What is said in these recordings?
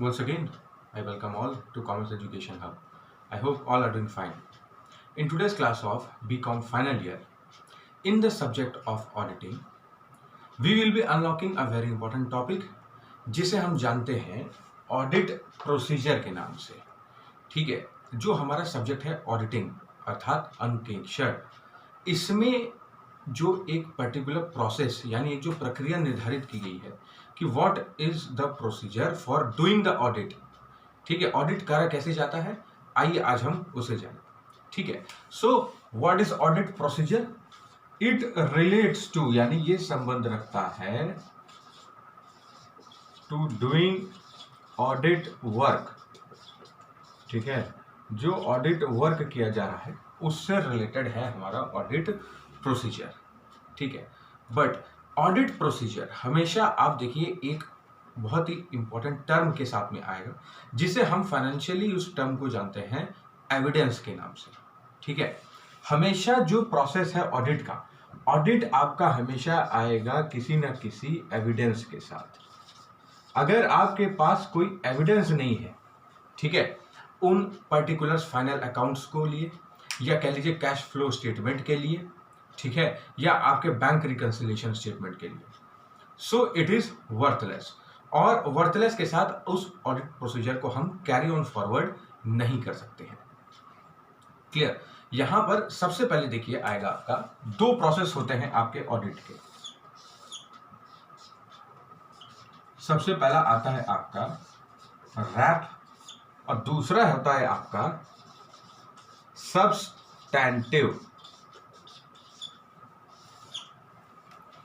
Once again, I welcome all to Commerce Education Hub. I hope all are doing fine. In today's class of BCom final year, in the subject of auditing, we will be unlocking a very important topic जिसे हम जानते हैं audit procedure के नाम से। ठीक है, जो हमारा सब्जेक्ट है ऑडिटिंग अर्थात अंकेक्षण, इसमें जो एक पर्टिकुलर प्रोसेस यानी एक जो प्रक्रिया निर्धारित की गई है कि what is the procedure for doing the audit. ठीक है, ऑडिट कार्य कैसे जाता है, आइए आज हम उसे जानें। ठीक है, so what is audit procedure? It relates to यानी ये संबंध रखता है टू डूइंग ऑडिट वर्क। ठीक है, जो ऑडिट वर्क किया जा रहा है उससे रिलेटेड है हमारा ऑडिट प्रोसीजर। ठीक है, बट ऑडिट प्रोसीजर हमेशा आप देखिए एक बहुत ही इंपॉर्टेंट टर्म के साथ में आएगा जिसे हम फाइनेंशियली उस टर्म को जानते हैं एविडेंस के नाम से। ठीक है, हमेशा जो प्रोसेस है ऑडिट का, ऑडिट आपका हमेशा आएगा किसी न किसी एविडेंस के साथ। अगर आपके पास कोई एविडेंस नहीं है, ठीक है, उन पर्टिकुलर फाइनल अकाउंट्स को लिए या कह लीजिए कैश फ्लो स्टेटमेंट के लिए, ठीक है, या आपके बैंक रिकंसिलिएशन स्टेटमेंट के लिए, सो इट इज वर्थलेस। और वर्थलेस के साथ उस ऑडिट प्रोसीजर को हम कैरी ऑन फॉरवर्ड नहीं कर सकते हैं। क्लियर? यहां पर सबसे पहले देखिए आएगा आपका दो प्रोसेस होते हैं आपके ऑडिट के। सबसे पहला आता है आपका रैप और दूसरा होता है आपका सब्सटैंटिव।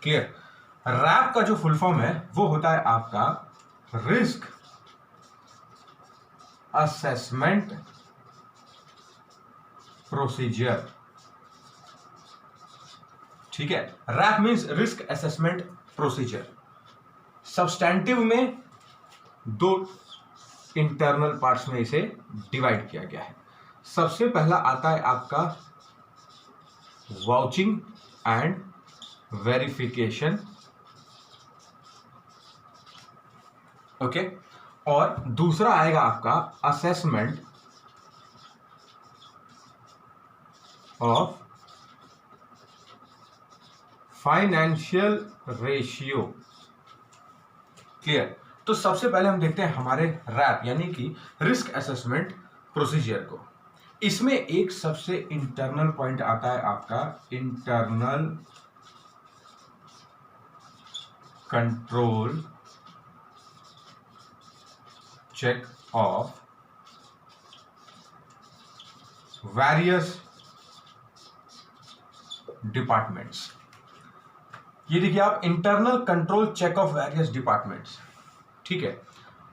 क्लियर? रैप का जो फुल फॉर्म है वो होता है आपका रिस्क असेसमेंट प्रोसीजर। ठीक है, RAP means risk assessment procedure. Substantive में दो इंटरनल पार्ट्स में इसे डिवाइड किया गया है। सबसे पहला आता है आपका वाउचिंग एंड वेरिफिकेशन, ओके, और दूसरा आएगा आपका assessment of financial ratio. Clear? तो सबसे पहले हम देखते हैं हमारे रैप यानी कि रिस्क असेसमेंट प्रोसीजर को। इसमें एक सबसे इंटरनल पॉइंट आता है आपका internal control check of various departments. ये देखिए आप, internal control check of various departments. ठीक है,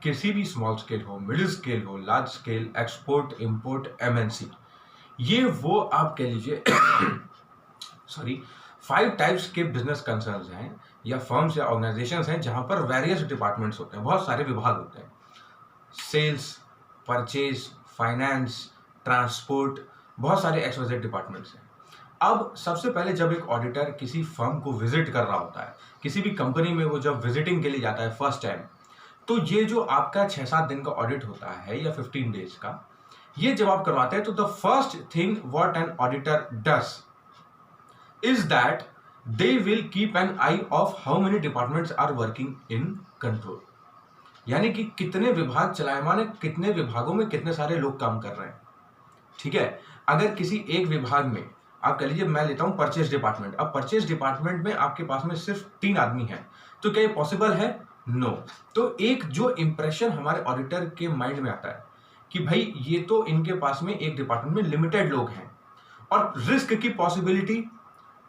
किसी भी स्मॉल स्केल हो, मिडिल स्केल हो, large scale, export, import, MNC, ये वो आप कह लीजिए सॉरी 5 टाइप्स के बिजनेस कंसर्न्स हैं या फर्म्स या ऑर्गेनाइजेशंस हैं जहां पर वेरियस डिपार्टमेंट्स होते हैं, बहुत सारे विभाग होते हैं। सेल्स, परचेज, फाइनेंस, ट्रांसपोर्ट, बहुत सारे XYZ डिपार्टमेंट्स हैं। अब सबसे पहले जब एक ऑडिटर किसी फर्म को विजिट कर रहा होता है, किसी भी कंपनी में वो जब विजिटिंग के लिए जाता है फर्स्ट टाइम, तो ये जो आपका 6-7 दिन का ऑडिट होता है या 15 डेज का, ये जब आप करवाते हैं तो the first thing what an auditor does is that they will keep an eye of how many departments are working in control. यानी कि कितने विभाग चलायमान है, कितने विभागों में कितने सारे लोग काम कर रहे हैं। ठीक है, अगर किसी एक विभाग में आप कह लीजिए, मैं लेता हूं परचेज डिपार्टमेंट, अब परचेज डिपार्टमेंट में आपके पास में सिर्फ 3 आदमी हैं, तो क्या ये पॉसिबल है? नो। तो एक जो इंप्रेशन हमारे ऑडिटर के माइंड में आता है कि भाई ये तो इनके पास में एक डिपार्टमेंट में लिमिटेड लोग हैं, और रिस्क की पॉसिबिलिटी,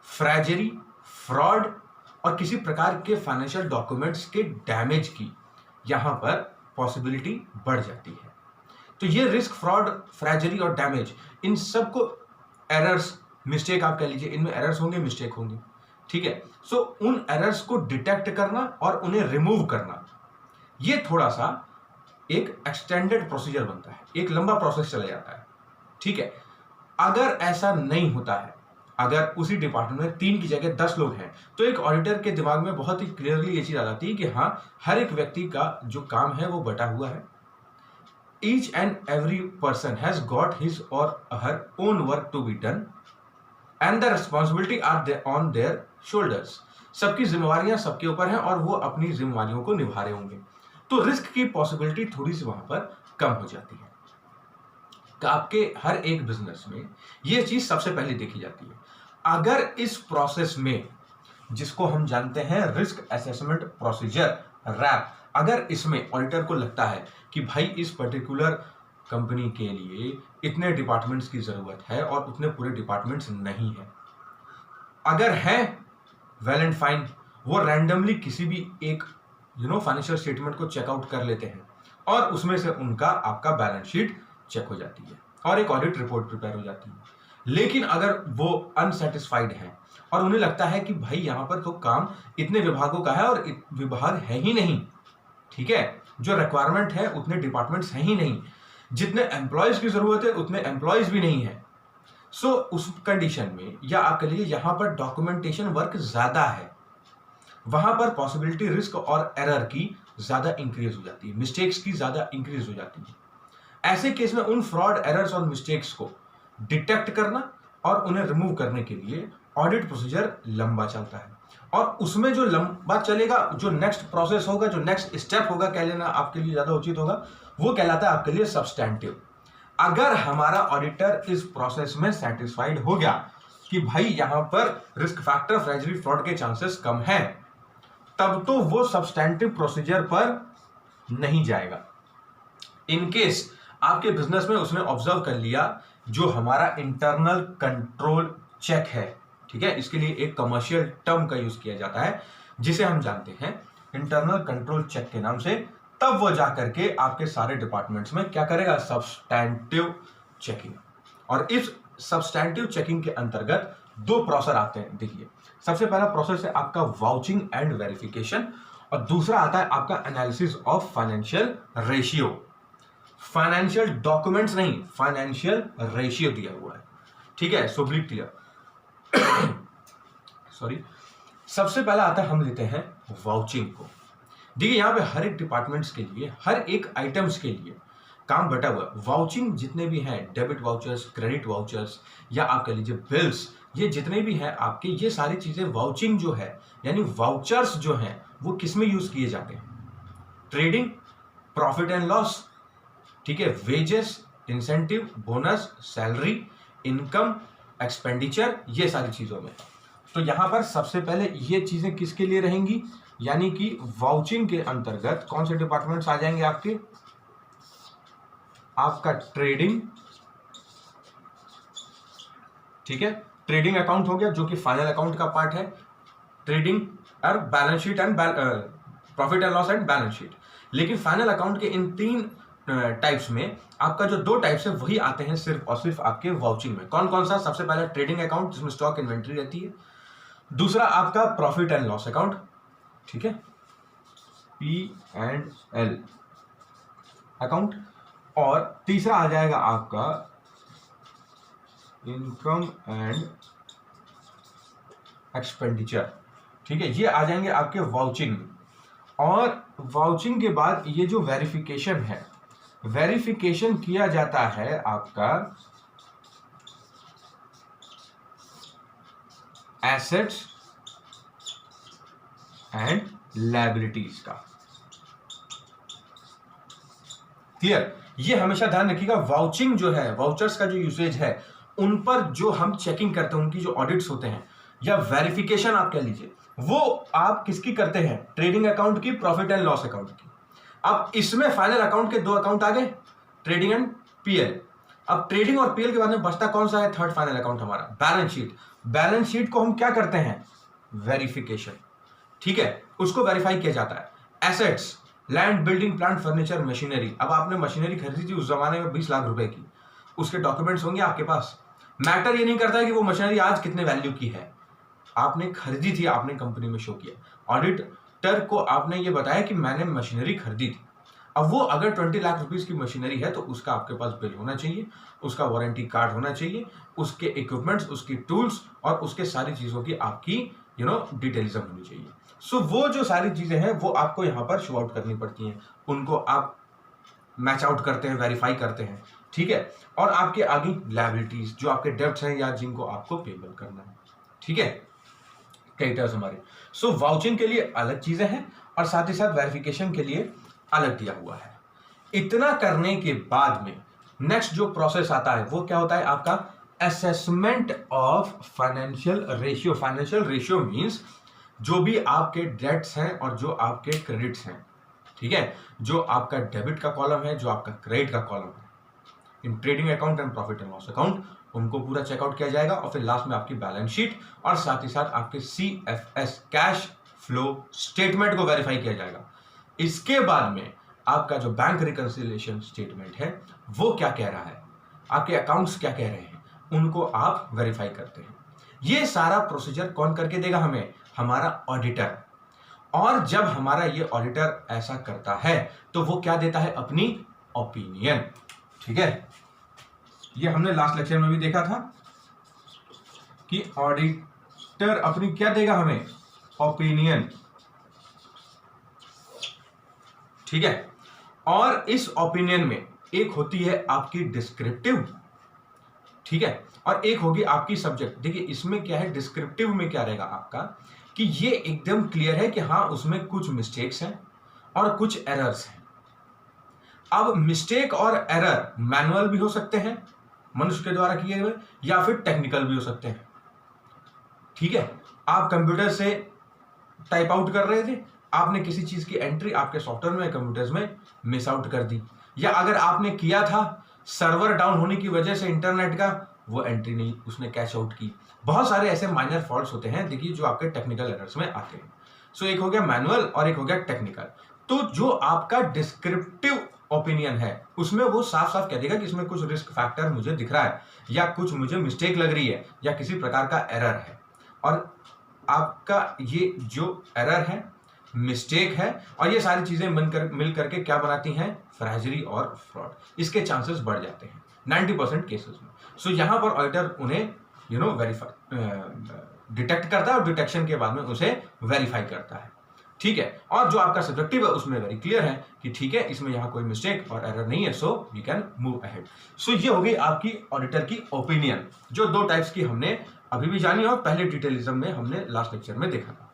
फ्रैजरी, फ्रॉड और किसी प्रकार के फाइनेंशियल डॉक्यूमेंट्स के डैमेज की यहां पर पॉसिबिलिटी बढ़ जाती है। तो ये रिस्क, फ्रॉड, फ्रैजरी और डैमेज, इन सबको एरर्स, मिस्टेक आप कह लीजिए, इनमें एरर्स होंगे, मिस्टेक होंगी। ठीक है, सो उन एरर्स को डिटेक्ट करना और उन्हें रिमूव करना, ये थोड़ा सा एक एक्सटेंडेड प्रोसीजर बनता है, एक लंबा प्रोसेस चला जाता है। ठीक है, अगर ऐसा नहीं होता है, अगर उसी डिपार्टमेंट में 3 की जगह 10 लोग हैं, तो एक ऑडिटर के दिमाग में बहुत ही क्लियरली ये चीज आ जाती है कि हाँ, हर एक व्यक्ति का जो काम है वो बटा हुआ है, each and every person has got his or her own work to be done and the responsibility are on their shoulders. सबकी जिम्मेवारियां सबके ऊपर हैं और वो अपनी जिम्मेवारियों को निभा रहे होंगे, तो रिस्क की पॉसिबिलिटी थोड़ी सी वहां पर कम हो जाती है। तो आपके हर एक बिजनेस में ये चीज सबसे पहले देखी जाती है। अगर इस प्रोसेस में, जिसको हम जानते हैं रिस्क असेसमेंट प्रोसीजर रैप, अगर इसमें ऑडिटर को लगता है कि भाई इस पर्टिकुलर कंपनी के लिए इतने डिपार्टमेंट्स की जरूरत है और उतने पूरे डिपार्टमेंट्स नहीं है, अगर है वेल एंड फाइन, वो रैंडमली किसी भी एक फाइनेंशियल स्टेटमेंट को चेकआउट कर लेते हैं और उसमें से उनका आपका बैलेंस शीट चेक हो जाती है और एक ऑडिट रिपोर्ट प्रिपेयर हो जाती है। लेकिन अगर वो अनसेटिस्फाइड है और उन्हें लगता है कि भाई यहां पर तो काम इतने विभागों का है और विभाग है ही नहीं, ठीक है, जो रिक्वायरमेंट है उतने डिपार्टमेंट्स हैं ही नहीं, जितने एम्प्लॉयज की जरूरत है उतने एम्प्लॉयज भी नहीं है, सो उस कंडीशन में या आप कह लीजिए यहां पर डॉक्यूमेंटेशन वर्क ज्यादा है, वहां पर पॉसिबिलिटी रिस्क और एरर की ज्यादा इंक्रीज हो जाती है, मिस्टेक्स की ज्यादा इंक्रीज हो जाती है। ऐसे केस में उन फ्रॉड, एरर्स और मिस्टेक्स को डिटेक्ट करना और उन्हें रिमूव करने के लिए ऑडिट प्रोसीजर लंबा चलता है और उसमें जो लंबा चलेगा, जो नेक्स्ट प्रोसेस होगा, जो नेक्स्ट स्टेप होगा, कह लेना आपके लिए ज्यादा उचित होगा, वो कहलाता है आपके लिए सब्सटैंटिव। अगर हमारा ऑडिटर इस प्रोसेस में सेटिस्फाइड हो गया कि भाई यहां पर रिस्क फैक्टर, फ्रेजरी, फ्रॉड के चांसेस कम हैं, तब तो वो सब्सटैंटिव प्रोसीजर पर नहीं जाएगा। इनकेस आपके बिजनेस में उसने ऑब्जर्व कर लिया जो हमारा इंटरनल कंट्रोल चेक है, ठीक है, इसके लिए एक कमर्शियल टर्म का यूज किया जाता है जिसे हम जानते हैं इंटरनल कंट्रोल चेक के नाम से, तब वो जाकर के आपके सारे डिपार्टमेंट्स में क्या करेगा, सब्सटैंटिव चेकिंग। और इस सब्सटैंटिव चेकिंग के अंतर्गत दो प्रोसेस आते हैं। देखिए, सबसे पहला प्रोसेस है आपका वाउचिंग एंड वेरिफिकेशन और दूसरा आता है आपका analysis of financial ratio. Financial documents नहीं, फाइनेंशियल रेशियो दिया हुआ है, ठीक है, सो बी क्लियर। सॉरी, सबसे पहला आता है, हम लेते हैं वाउचिंग को। देखिए यहां पे हर एक डिपार्टमेंट्स के लिए, हर एक आइटम्स के लिए काम बटा हुआ है। वाउचिंग जितने भी हैं, डेबिट वाउचर्स, क्रेडिट वाउचर्स या आप कह लीजिए बिल्स, ये जितने भी हैं आपके, ये सारी चीजें वाउचिंग जो है, यानी वाउचर्स जो हैं वो किस में यूज किए जाते हैं, ट्रेडिंग, प्रॉफिट एंड लॉस, ठीक है, wages, incentive, bonus, salary, income, expenditure, ये सारी चीजों में। तो यहां पर सबसे पहले ये चीजें किसके लिए रहेंगी, यानी कि वाउचिंग के अंतर्गत कौन से डिपार्टमेंट्स आ जाएंगे आपके, आपका ट्रेडिंग, ठीक है, ट्रेडिंग अकाउंट हो गया जो कि फाइनल अकाउंट का पार्ट है, ट्रेडिंग और balance sheet and profit and loss and balance sheet. लेकिन फाइनल अकाउंट के इन तीन टाइप्स में आपका जो दो टाइप्स है वही आते हैं सिर्फ और सिर्फ आपके वाउचिंग में। कौन कौन सा, सबसे पहले ट्रेडिंग अकाउंट जिसमें स्टॉक इन्वेंट्री रहती है, दूसरा आपका प्रॉफिट एंड लॉस अकाउंट, ठीक है, P&L अकाउंट, और तीसरा आ जाएगा आपका इनकम एंड एक्सपेंडिचर, ठीक है, ये आ जाएंगे आपके वाउचिंग में। और वाउचिंग के बाद ये जो वेरिफिकेशन है, वेरिफिकेशन किया जाता है आपका एसेट्स एंड लायबिलिटीज का। क्लियर, ये हमेशा ध्यान रखिएगा, वाउचिंग जो है, वाउचर्स का जो यूसेज है, उन पर जो हम चेकिंग करते हैं, उनकी जो ऑडिट्स होते हैं या वेरिफिकेशन आप कह लीजिए, वो आप किसकी करते हैं, ट्रेडिंग अकाउंट की, प्रॉफिट एंड लॉस अकाउंट की। अब इसमें फाइनल अकाउंट के दो अकाउंट आ गए, ट्रेडिंग एंड पीएल। अब ट्रेडिंग और पीएल के बाद में बचता कौन सा है, थर्ड फाइनल अकाउंट हमारा बैलेंस शीट। बैलेंस शीट को हम क्या करते हैं, वेरिफिकेशन, ठीक है, उसको वेरीफाई किया जाता है। Assets, land, building, plant, furniture, machinery. अब आपने मशीनरी खरीदी थी उस जमाने में 20 लाख रुपए की, उसके डॉक्यूमेंट्स होंगे आपके पास। मैटर ये नहीं करता है कि वो मशीनरी आज कितने वैल्यू की है, आपने खरीदी थी, आपने कंपनी में शो किया, ऑडिटर को आपने ये बताया कि मैंने मशीनरी खरीदी थी। अब वो अगर 20 लाख रुपीस की मशीनरी है तो उसका आपके पास बिल होना चाहिए, उसका वारंटी कार्ड होना चाहिए, उसके इक्विपमेंट्स, उसकी टूल्स और उसके सारी चीजों की आपकी डिटेलिज्म होनी चाहिए। सो वो जो सारी चीजें हैं वो आपको यहाँ पर शो आउट करनी पड़ती हैं, उनको आप मैच आउट करते हैं, वेरीफाई करते हैं, ठीक है। और आपके आगे लायबिलिटीज जो आपके डेब्ट्स हैं या जिनको आपको पेबल करना है, ठीक है, क्रेडिटर्स हमारे। सो वाउचिंग के लिए अलग चीजें हैं और साथ ही साथ वेरिफिकेशन के लिए अलग दिया हुआ है। इतना करने के बाद में नेक्स्ट जो प्रोसेस आता है वो क्या होता है आपका assessment of financial ratio. Financial ratio means जो भी आपके डेट्स हैं और जो आपके क्रेडिट्स हैं, ठीक है, जो आपका डेबिट का कॉलम है, जो आपका क्रेडिट का कॉलम है in trading account and profit and loss account, उनको पूरा चेकआउट किया जाएगा और फिर लास्ट में आपकी बैलेंस शीट और साथ ही साथ आपके CFS कैश फ्लो स्टेटमेंट को वेरीफाई किया जाएगा। इसके बाद में आपका जो बैंक रिकंसिलिएशन स्टेटमेंट है वो क्या कह रहा है, आपके अकाउंट्स क्या कह रहे हैं, उनको आप वेरीफाई करते हैं। ये सारा प्रोसीजर कौन करके देगा हमें, हमारा ऑडिटर। और जब हमारा ये ऑडिटर ऐसा करता है तो वो क्या देता है, अपनी ओपिनियन, ठीक है। ये हमने लास्ट लेक्चर में भी देखा था कि ऑडिटर अपनी क्या देगा हमें, ओपिनियन, ठीक है। और इस ओपिनियन में एक होती है आपकी डिस्क्रिप्टिव, ठीक है, और एक होगी आपकी सब्जेक्ट। देखिए इसमें क्या है, डिस्क्रिप्टिव में क्या रहेगा आपका कि ये एकदम क्लियर है कि हाँ उसमें कुछ मिस्टेक्स हैं और कुछ एरर्स हैं। अब मिस्टेक और एरर मैनुअल भी हो सकते हैं, मनुष्य के द्वारा किए हुए, या फिर टेक्निकल भी हो सकते हैं, ठीक है। आप कंप्यूटर से टाइप आउट कर रहे थे, आपने किसी चीज की एंट्री आपके सॉफ्टवेयर में, कंप्यूटर्स में मिस आउट कर दी, या अगर आपने किया था सर्वर डाउन होने की वजह से इंटरनेट का, वो एंट्री नहीं उसने कैच आउट की। बहुत सारे ऐसे माइनर फॉल्ट्स होते हैं देखिए जो आपके टेक्निकल एरर्स में आते हैं। सो एक हो गया मैनुअल और एक हो गया टेक्निकल। तो जो आपका डिस्क्रिप्टिव ओपिनियन है उसमें वो साफ साफ कह देगा कि इसमें कुछ रिस्क फैक्टर मुझे दिख रहा है, या कुछ मुझे मिस्टेक लग रही है, या किसी प्रकार का एरर है। और आपका ये जो एरर है, मिस्टेक है, और ये सारी चीजें मिल करके क्या बनाती हैं, फ्रैजरी और फ्रॉड। इसके चांसेस बढ़ जाते हैं 90% केसेस में। सो यहां पर ऑडिटर उन्हें वेरीफाई डिटेक्ट करता है और डिटेक्शन के बाद में उसे वेरीफाई करता है, ठीक है। और जो आपका सब्जेक्टिव है उसमें वेरी क्लियर है कि ठीक है इसमें यहाँ कोई मिस्टेक और एरर नहीं है, so we can move ahead. So ये हो गई आपकी ऑडिटर की ओपिनियन, जो दो टाइप्स की हमने अभी भी जानी और पहले डिटेलिज्म में हमने लास्ट लेक्चर में देखा था।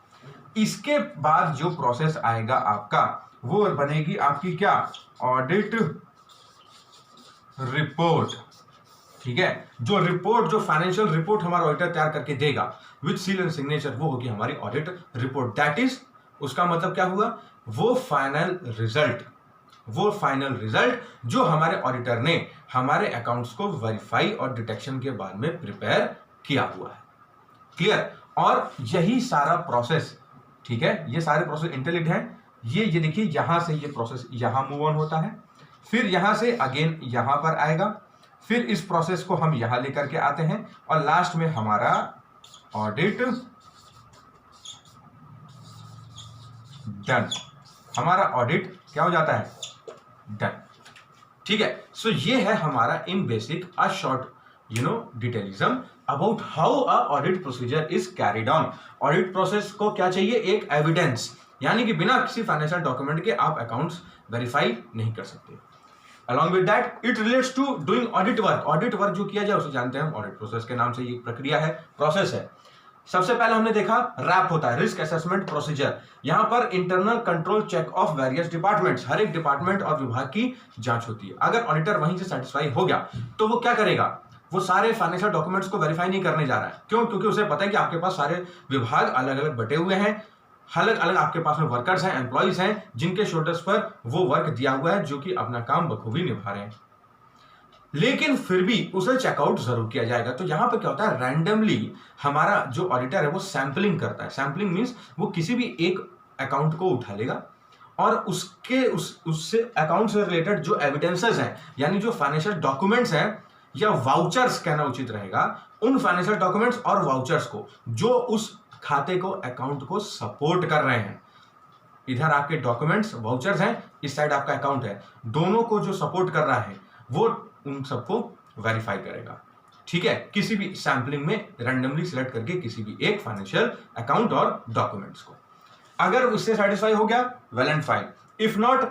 इसके बाद जो प्रोसेस आएगा आपका वो बनेगी आपकी क्या, ऑडिट रिपोर्ट, ठीक है। जो रिपोर्ट, जो फाइनेंशियल रिपोर्ट हमारा ऑडिटर तैयार करके देगा विद सील एंड सिग्नेचर, वो होगी हमारी ऑडिट रिपोर्ट। दैट इज, उसका मतलब क्या हुआ, वो फाइनल रिजल्ट, वो फाइनल रिजल्ट जो हमारे ऑडिटर ने हमारे अकाउंट्स को वेरीफाई और डिटेक्शन के बाद में प्रिपेयर किया हुआ है। क्लियर। और यही सारा प्रोसेस, ठीक है, ये सारे प्रोसेस इंटरलिंक्ड हैं। ये देखिए यहां से ये प्रोसेस यहां मूव ऑन होता है, फिर यहां से अगेन यहां पर आएगा, फिर इस प्रोसेस को हम यहां लेकर के आते हैं और लास्ट में हमारा ऑडिट डन, हमारा ऑडिट क्या हो जाता है, डन, ठीक है। सो ये है हमारा in basic a short detailism about how a audit procedure is carried on. Audit process को क्या चाहिए, एक एविडेंस, यानी कि बिना किसी फाइनेंशियल डॉक्यूमेंट के आप अकाउंट्स वेरीफाई नहीं कर सकते। Along with that it relates to doing audit work. Audit work जो किया जाए उसे जानते हैं हम ऑडिट प्रोसेस के नाम से। ये प्रक्रिया है, प्रोसेस है। सबसे पहले हमने देखा रैप होता है, रिस्क असेसमेंट प्रोसीजर। यहां पर internal control check of various departments, हर एक डिपार्टमेंट और विभाग की जांच होती है। अगर ऑडिटर वहीं से सेटिस्फाई हो गया तो वो क्या करेगा, वो सारे फाइनेंशियल डॉक्यूमेंट्स को वेरीफाई नहीं करने जा रहा है। क्यों, क्योंकि उसे पता है कि आपके पास सारे विभाग अलग अलग बटे हुए हैं, अलग अलग आपके पास में वर्कर्स हैं, एम्प्लॉइज हैं, जिनके शोल्डर्स पर वो वर्क दिया हुआ है, जो कि अपना काम बखूबी निभा रहे हैं। लेकिन फिर भी उसे चेकआउट जरूर किया जाएगा। तो यहां पर क्या होता है, रैंडमली हमारा जो ऑडिटर है वो सैंपलिंग करता है। सैंपलिंग मींस वो किसी भी एक अकाउंट को उठा लेगा और उससे अकाउंट से रिलेटेड जो एविडेंसेस हैं, यानी जो फाइनेंशियल डॉक्यूमेंट्स हैं या वाउचर्स कहना उचित रहेगा, उन फाइनेंशियल डॉक्यूमेंट्स और वाउचर्स को जो उस खाते को, अकाउंट को सपोर्ट कर रहे हैं, इधर आपके डॉक्यूमेंट्स वाउचर्स हैं, इस साइड आपका अकाउंट है, दोनों को जो सपोर्ट कर रहा है वो उन सबको वेरीफाई करेगा, ठीक है। किसी भी सैंपलिंग में रैंडमली सिलेक्ट करके किसी भी एक फाइनेंशियल अकाउंट और डॉक्यूमेंट्स को, अगर उससे सेटिस्फाई हो गया well and fine, if not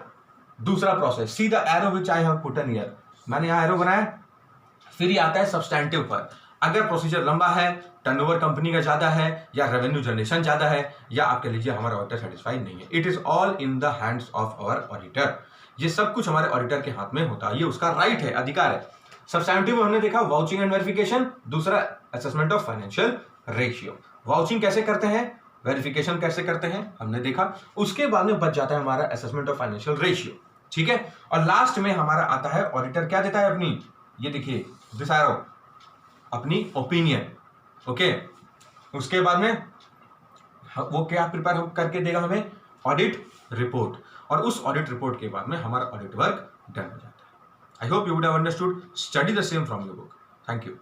दूसरा process, see the arrow which I have put an here, मैंने यहाँ एरो बनाया, फिर ये आता है सब्सटैंटिव पर। अगर प्रोसीजर लंबा है, टर्नओवर कंपनी का ज्यादा है, या रेवेन्यू जनरेशन ज्यादा है, या आप कह लीजिए हमारा ऑडिटर सेटिस्फाइड नहीं है, it is all in the hands of our auditor. ये सब कुछ हमारे ऑडिटर के हाथ में होता है, ये उसका राइट है, अधिकार है। सब्सटैंटिव हमने देखा वाउचिंग एंड वेरिफिकेशन, दूसरा assessment of financial ratio. Vouching कैसे करते हैं, वेरिफिकेशन कैसे करते हैं हमने देखा, उसके बाद में बच जाता है हमारा असेसमेंट ऑफ फाइनेंशियल रेशियो, ठीक है। और लास्ट में हमारा आता है ऑडिटर क्या देता है अपनी, ये देखिए दिस एरो, अपनी ओपिनियन, ओके। उसके बाद में वो क्या प्रिपेयर करके देगा हमें, ऑडिट रिपोर्ट, और उस ऑडिट रिपोर्ट के बाद में हमारा ऑडिट वर्क डन हो जाता है। I hope you would have understood, study the same from your book. Thank you.